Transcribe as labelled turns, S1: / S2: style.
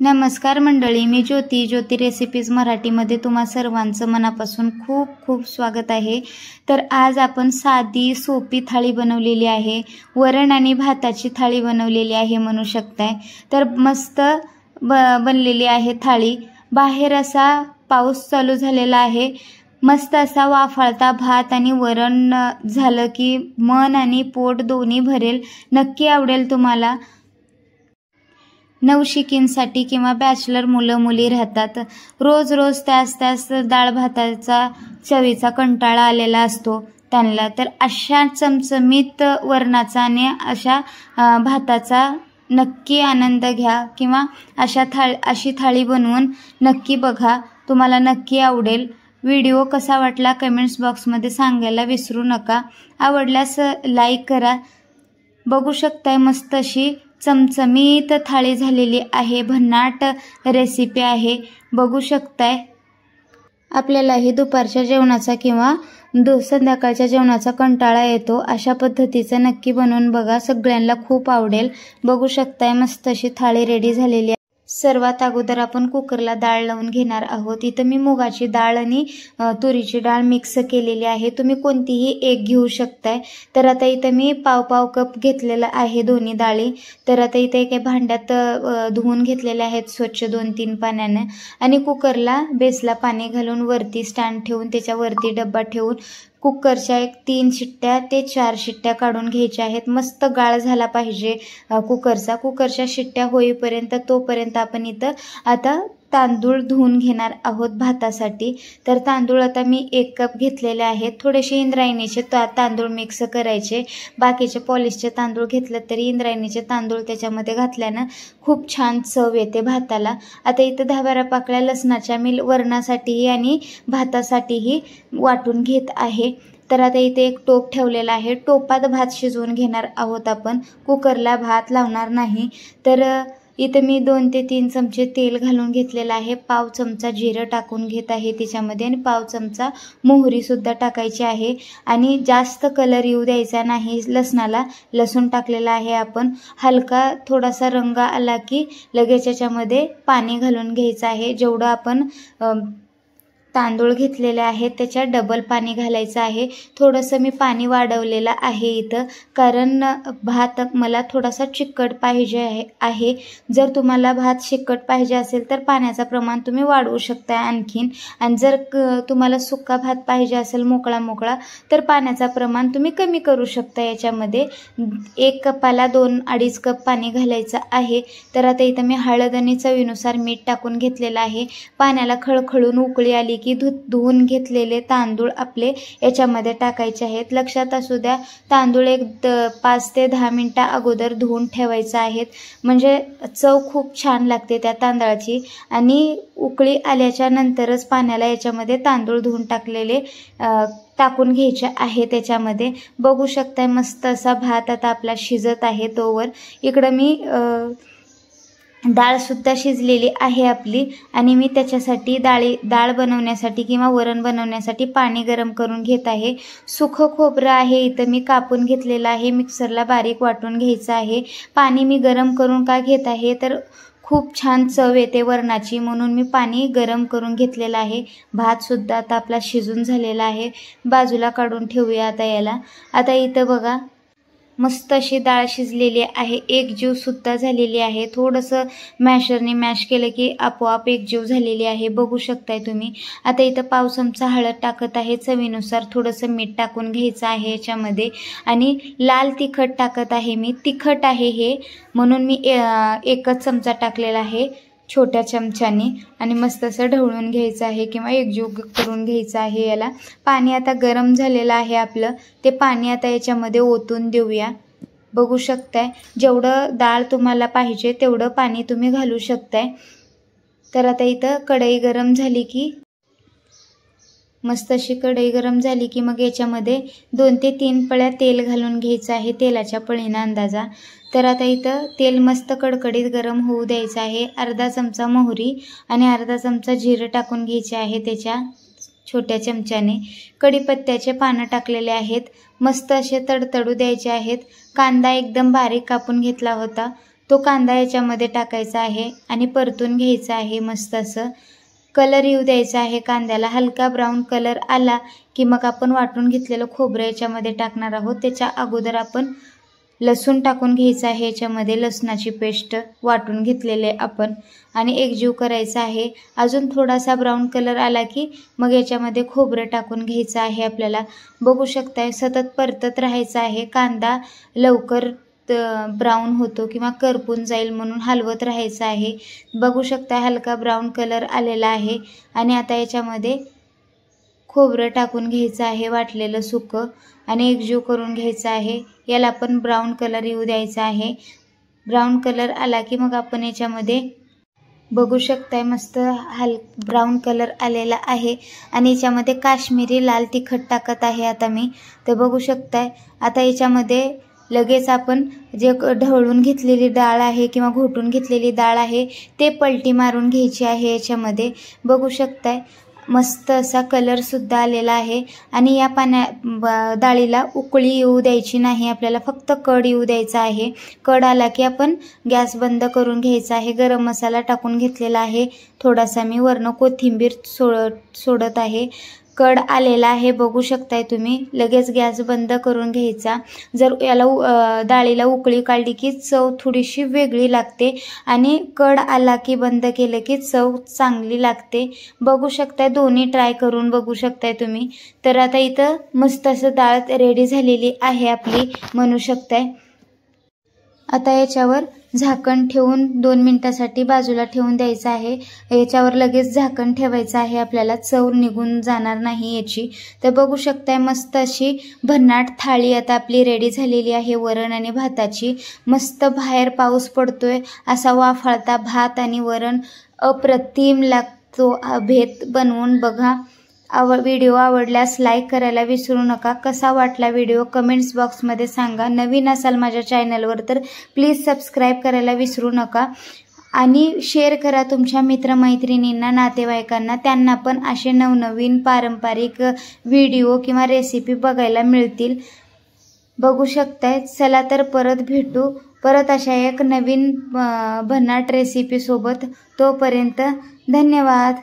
S1: नमस्कार मंडळी, मी ज्योती रेसिपीज मराठीमध्ये तुम्हा सर्वांचं मनापासून खूप खूप स्वागत आहे। तर आज आपण साधी सोपी थाळी बनवलेली आहे, वरण आणि भाताची थाळी बनवलेली आहे म्हणू शकताय। तर मस्त बनलेली आहे थाळी। बाहेर असा पाऊस चालू झालेला आहे, मस्त असा वाफाळता भात आणि वरण झालं की मन आणि पोट दोन्ही भरेल। नक्की आवडेल तुम्हाला। नवशिकींसाठी किंवा बॅचलर मुलं मुली राहतात, रोज रोज त्याच डाळ भाताचा चवीचा कंटाळा आलेला असतो त्यांना। तर अशा चमचमीत वरणाचा आणि अशा भाताचा नक्की आनंद घ्या किंवा अशी थाळी बनवून नक्की बघा, तुम्हाला नक्की आवडेल। व्हिडिओ कसा वाटला कमेंट्स बॉक्समध्ये सांगायला विसरू नका। आवडल्यास लाईक करा। बघू शकताय मस्त अशी चमचमीत थाळी झालेली आहे, भन्नाट रेसिपी आहे, बघू शकताय। आपल्यालाही दुपारच्या जेवणाचा किंवा संध्याकाळच्या जेवणाचा कंटाळा येतो, अशा पद्धतीचं नक्की बनवून बघा, सगळ्यांना खूप आवडेल। बघू शकताय मस्त अशी थाळी रेडी झालेली आहे। सर्वात अगोदर आपण कुकरला डाळ लावून घेणार आहोत। इथं मी मुगाची डाळ आणि तुरीची डाळ मिक्स केलेली आहे, तुम्ही कोणतीही एक घेऊ शकताय। तर आता इथं मी पाव कप घेतलेला आहे दोन्ही डाळी। तर आता इथं एका भांड्यात धुवून घेतलेले आहेत स्वच्छ 2-3 पाण्याने, आणि कुकरला बेसला पाणी घालून वरती स्टँड ठेवून त्याच्यावरती डब्बा ठेवून कुकरच्या 3 शिट्ट्या ते 4 शिट्ट्या काढून घ्यायच्या आहेत। मस्त गाळ झाला पाहिजे कुकरच्या शिट्ट्या होईपर्यंत, तोपर्यंत आपण इथं आता तांदूळ धुवून घेणार आहोत भातासाठी। तर तांदूळ आता मी 1 कप घेतलेले आहेत। थोडेसे इंद्रायणीचे तांदूळ मिक्स करायचे, बाकीचे पॉलिशचे तांदूळ घेतलं तरी इंद्रायणीचे तांदूळ त्याच्यामध्ये घातल्यानं खूप छान चव येते भाताला। आता इथं 10-12 पाकळ्या लसणाच्या मी वरणासाठीही आणि भातासाठीही वाटून घेत आहे। तर आता इथे एक टोप ठेवलेला आहे, टोपात भात शिजवून घेणार आहोत आपण, कुकरला भात लावणार नाही। तर इथे मी 2 ते 3 चमचे तेल घालून घेतलेला आहे, पाव चमचा जिरं टाकून घेत आहे त्याच्यामध्ये, आणि पाव चमचा मोहरी सुद्धा टाकायची आहे। आणि जास्त कलर येऊ द्यायचा नाही लसणाला, लसूण टाकलेला आहे आपण। हलका थोडासा रंग आला की लगेच याच्यामध्ये पाणी घालून घ्यायचं आहे। जेवढं आपण तांदूळ घेतलेले आहेत त्याच्या डबल पाणी घालायचं आहे। थोडंसं मी पाणी वाढवलेलं आहे इथं, कारण भात मला थोडासा चिकट पाहिजे आहे। जर तुम्हाला भात चिकट पाहिजे असेल तर पाण्याचं प्रमाण तुम्ही वाढवू शकता आणखीन, आणि जर तुम्हाला सुका भात पाहिजे असेल मोकळा तर पाण्याचं प्रमाण तुम्ही कमी करू शकता। याच्यामध्ये 1 कपाला 2-2.5 कप पाणी घालायचं आहे। तर आता इथं मी हळद आणि चवीनुसार मीठ टाकून घेतलेलं आहे। पाण्याला खळखळून उकळी आली की धुवून घेतलेले तांदूळ आपले याच्यामध्ये टाकायचे आहेत। लक्षात असू द्या, तांदूळ 5 ते 10 मिनिटं अगोदर धुवून ठेवायचे आहेत, म्हणजे चव खूप छान लागते त्या तांदळाची। आणि उकळी आल्याच्या नंतरच पाण्याला याच्यामध्ये तांदूळ धुवून टाकलेले टाकून घ्यायचे आहे त्याच्यामध्ये। बघू शकताय मस्त असा भात आता आपला शिजत आहे। तोवर इकडं मी डाळ सुद्धा शिजलेली आहे आपली, आणि मी त्याच्यासाठी डाळ बनवण्यासाठी किंवा वरण बनवण्यासाठी पाणी गरम करून घेत आहे। सुखं खोबरं आहे इथं मी कापून घेतलेलं आहे, मिक्सरला बारीक वाटून घ्यायचं आहे। पाणी मी गरम करून का घेत आहे तर खूप छान चव येते वरणाची, म्हणून मी पाणी गरम करून घेतलेलं आहे। भात सुद्धा आता आपला शिजून झालेला आहे, बाजूला काढून ठेवूया आता याला। आता इथं बघा मस्त अशी डाळ शिजलेली आहे, एकजीव सुद्धा झालेली आहे। थोडंसं मॅशरने मॅश केलं की आपोआप एकजीव झालेली आहे, बघू शकताय तुम्ही। आता इथं पाव चमचा हळद टाकत आहे, चवीनुसार थोडंसं मीठ टाकून घ्यायचं आहे याच्यामध्ये, आणि लाल तिखट टाकत आहे मी। तिखट आहे हे म्हणून मी 1च चमचा टाकलेला आहे छोट्या चमच्याने, आणि मस्त असं ढवळून घ्यायचं आहे किंवा एकजीव करून घ्यायचं आहे याला। पाणी आता गरम झालेलं आहे आपलं, ते पाणी आता याच्यामध्ये ओतून देऊया। बघू शकताय जेवढं डाळ तुम्हाला पाहिजे तेवढं पाणी तुम्ही घालू शकताय। तर आता इथं कढई गरम झाली की मस्त अशी कढई गरम झाली की मग याच्यामध्ये 2 ते 3 पळ्या तेल घालून घ्यायचं आहे, तेलाच्या पळीना अंदाजा। तर आता इथं तेल मस्त कडकडीत गरम होऊ द्यायचं आहे। अर्धा चमचा मोहरी आणि अर्धा चमचा जिरं टाकून घ्यायचे आहे त्याच्या छोट्या चमच्याने। कढीपत्त्याचे पानं टाकलेले आहेत, मस्त असे तडतडू द्यायचे आहेत। कांदा एकदम बारीक कापून घेतला होता, तो कांदा याच्यामध्ये टाकायचा आहे आणि परतून घ्यायचा आहे. मस्त असं कलर येऊ द्यायचा आहे कांद्याला. हलका ब्राऊन कलर आला की मग आपण वाटून घेतलेलं खोबरं याच्यामध्ये टाकणार आहोत. त्याच्या अगोदर आपण लसूण टाकून घ्यायचं आहे याच्यामध्ये, लसणाची पेस्ट वाटून घेतलेले आपण आणि एकजीव करायचा आहे. अजून थोडासा ब्राऊन कलर आला की मग याच्यामध्ये खोबरं टाकून घ्यायचं आहे आपल्याला. बघू शकताय सतत परतत राहायचं आहे. कांदा लवकर ब्राऊन होतो किंवा करपून जाईल म्हणून हलवत राहायचं आहे. बघू शकता हलका ब्राऊन कलर आलेला आहे आणि आता याच्यामध्ये खोबरं टाकून घ्यायचं आहे वाटलेलं सुकं आणि एकजीव करून घ्यायचं आहे. याला पण ब्राऊन कलर येऊ द्यायचा आहे. ब्राऊन कलर आला की मग आपण याच्यामध्ये बघू शकताय मस्त ब्राऊन कलर आलेला आहे आणि याच्यामध्ये काश्मीरी लाल तिखट टाकत आहे आता मी. तर बघू शकताय आता याच्यामध्ये लगेच आपण जे ढवळून घेतलेली डाळ आहे किंवा घोटून घेतलेली डाळ आहे ते पलटी मारून घ्यायची आहे याच्यामध्ये. बघू शकताय मस्त असा कलरसुद्धा आलेला आहे आणि या डाळीला उकळी येऊ द्यायची नाही आपल्याला, फक्त कड येऊ द्यायचा आहे. कड आला की आपण गॅस बंद करून घ्यायचा आहे. गरम मसाला टाकून घेतलेला आहे थोडासा मी, वरनं कोथिंबीर सोडत आहे. कड आलेला आहे बघू शकताय तुम्ही. लगेच गॅस बंद करून घ्यायचा. जर याला डाळीला उकळी काढली की चव थोडीशी वेगळी लागते आणि कड आला की बंद केलं की चव चांगली लागते. बघू शकताय दोन्ही ट्राय करून बघू शकताय तुम्ही. तर आता इथं मस्त असं डाळ रेडी झालेली आहे आपली म्हणू शकताय. आता याच्यावर झाकण ठेवून 2 मिनिटासाठी बाजूला ठेवून द्यायचं आहे. याच्यावर लगेच झाकण ठेवायचं आहे आपल्याला, चव निघून जाणार नाही याची. तर बघू शकताय मस्त अशी भन्नाट थाळी आता आपली रेडी झालेली आहे वरण आणि भाताची. मस्त बाहेर पाऊस पडतोय, असा वाफाळता भात आणि वरण अप्रतिम लागतो. भेद बनवून बघा. व्हिडिओ आवडल्यास लाईक करायला विसरू नका. कसा वाटला व्हिडिओ कमेंट्स बॉक्समध्ये सांगा. नवीन असाल माझ्या चॅनलवर तर प्लीज सबस्क्राईब करायला विसरू नका आणि शेअर करा तुमच्या मित्रमैत्रिणींना, नातेवाईकांना. त्यांना पण असे नवनवीन पारंपरिक व्हिडिओ किंवा रेसिपी बघायला मिळतील. बघू शकताय. चला तर परत भेटू परत अशा एक नवीन भन्नाट रेसिपीसोबत. तोपर्यंत धन्यवाद.